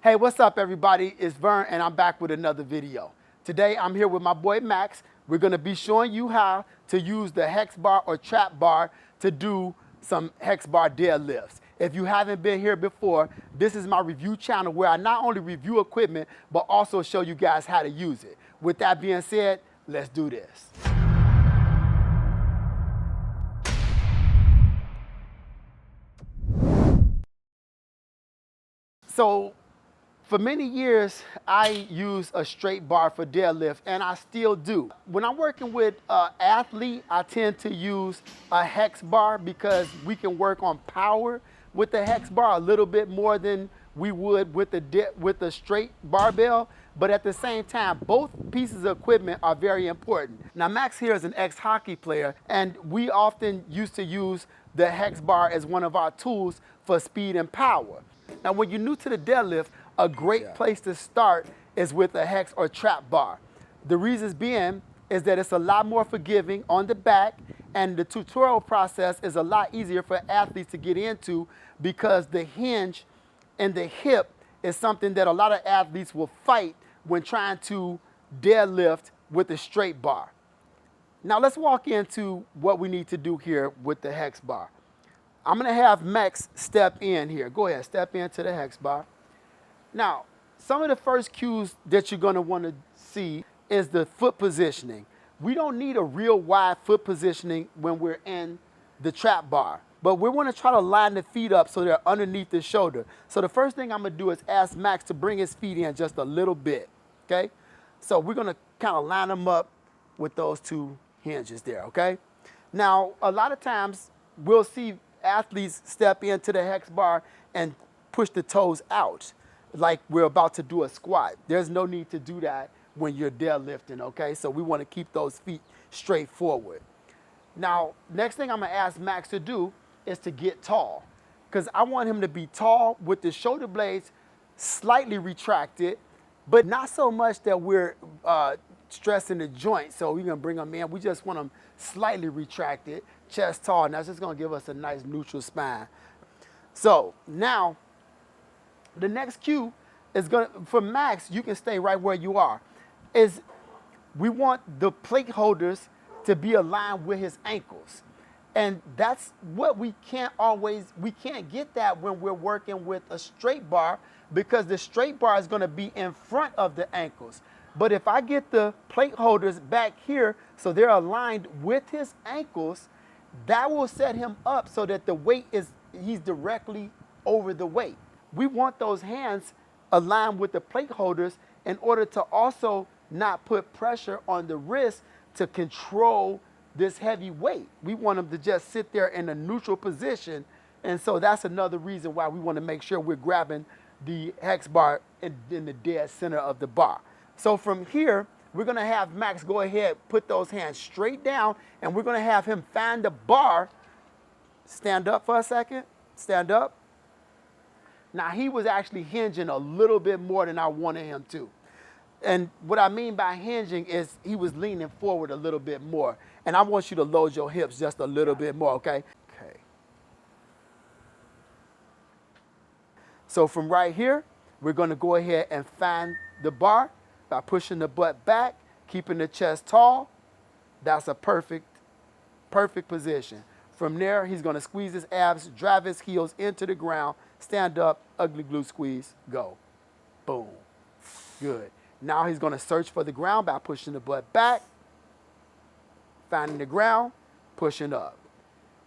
Hey, what's up everybody? It's Vern and I'm back with another video. Today I'm here with my boy Max. We're gonna be showing you how to use the hex bar or trap bar to do some hex bar deadlifts. If you haven't been here before, this is my review channel where I not only review equipment, but also show you guys how to use it. With that being said, let's do this. So, for many years, I used a straight bar for deadlift, and I still do. When I'm working with an athlete, I tend to use a hex bar because we can work on power with the hex bar a little bit more than we would with the straight barbell. But at the same time, both pieces of equipment are very important. Now, Max here is an ex-hockey player, and we often used to use the hex bar as one of our tools for speed and power. Now, when you're new to the deadlift, a great place to start is with a hex or trap bar. The reasons being is that it's a lot more forgiving on the back, and the tutorial process is a lot easier for athletes to get into because the hinge and the hip is something that a lot of athletes will fight when trying to deadlift with a straight bar. Now let's walk into what we need to do here with the hex bar. I'm gonna have Max step in here. Go ahead, step into the hex bar. Now, some of the first cues that you're gonna wanna see is the foot positioning. We don't need a real wide foot positioning when we're in the trap bar, but we wanna try to line the feet up so they're underneath the shoulder. So the first thing I'm gonna do is ask Max to bring his feet in just a little bit, okay? So we're gonna kind of line them up with those two hinges there, okay? Now, a lot of times we'll see athletes step into the hex bar and push the toes out like we're about to do a squat. There's no need to do that when you're deadlifting, okay? So we want to keep those feet straight forward. Now, next thing I'm gonna ask Max to do is to get tall, because I want him to be tall with the shoulder blades slightly retracted, but not so much that we're stressing the joint. So we're gonna bring them in. We just want them slightly retracted, chest tall, and that's just gonna give us a nice neutral spine. So now, the next cue is for Max, you can stay right where you are, is we want the plate holders to be aligned with his ankles. And that's what we can't get that when we're working with a straight bar, because the straight bar is gonna be in front of the ankles. But if I get the plate holders back here so they're aligned with his ankles, that will set him up so that the weight he's directly over the weight. We want those hands aligned with the plate holders in order to also not put pressure on the wrist to control this heavy weight. We want them to just sit there in a neutral position. And so that's another reason why we want to make sure we're grabbing the hex bar in the dead center of the bar. So from here, we're gonna have Max go ahead, put those hands straight down, and we're gonna have him find the bar. Stand up for a second, stand up. Now he was actually hinging a little bit more than I wanted him to. And what I mean by hinging is he was leaning forward a little bit more. And I want you to load your hips just a little bit more, okay? Okay. So from right here, we're gonna go ahead and find the bar by pushing the butt back, keeping the chest tall. That's a perfect position. From there, he's gonna squeeze his abs, drive his heels into the ground, stand up, ugly glute squeeze, go. Boom. Good. Now he's gonna search for the ground by pushing the butt back, finding the ground, pushing up.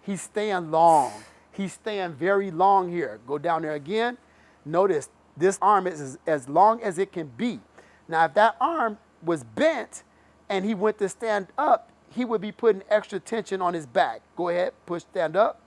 He's staying long. He's staying very long here. Go down there again. Notice this arm is as long as it can be. Now, if that arm was bent and he went to stand up, he would be putting extra tension on his back. Go ahead, push, stand up.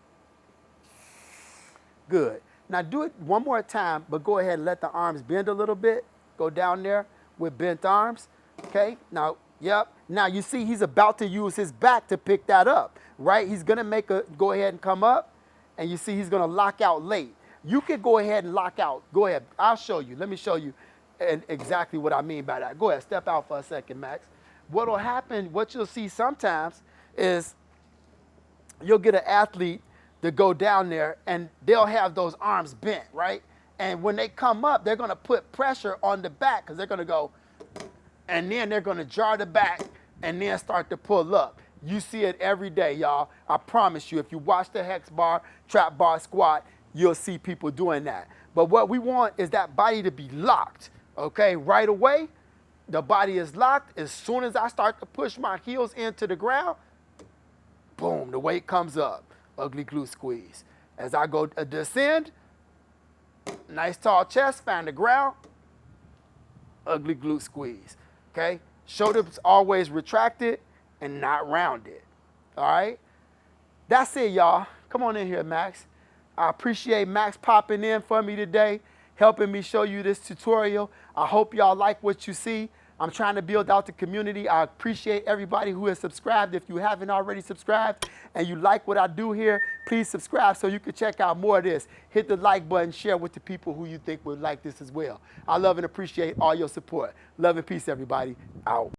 Good. Now do it one more time, but go ahead and let the arms bend a little bit. Go down there with bent arms, okay? Now, yep. Now you see he's about to use his back to pick that up, right? He's gonna go ahead and come up, and you see he's gonna lock out late. You could go ahead and lock out. Go ahead, I'll show you. Let me show you exactly what I mean by that. Go ahead, step out for a second, Max. What'll happen, what you'll see sometimes is you'll get an athlete to go down there and they'll have those arms bent, right? And when they come up, they're gonna put pressure on the back because they're gonna go, and then they're gonna jar the back and then start to pull up. You see it every day, y'all. I promise you, if you watch the hex bar, trap bar squat, you'll see people doing that. But what we want is that body to be locked, okay? Right away, the body is locked. As soon as I start to push my heels into the ground, boom, the weight comes up. Ugly glute squeeze. As I go descend, nice tall chest, find the ground, ugly glute squeeze, okay? Shoulders always retracted and not rounded, all right? That's it, y'all. Come on in here, Max. I appreciate Max popping in for me today, helping me show you this tutorial. I hope y'all like what you see. I'm trying to build out the community. I appreciate everybody who has subscribed. If you haven't already subscribed and you like what I do here, please subscribe so you can check out more of this. Hit the like button, share with the people who you think would like this as well. I love and appreciate all your support. Love and peace, everybody. Out.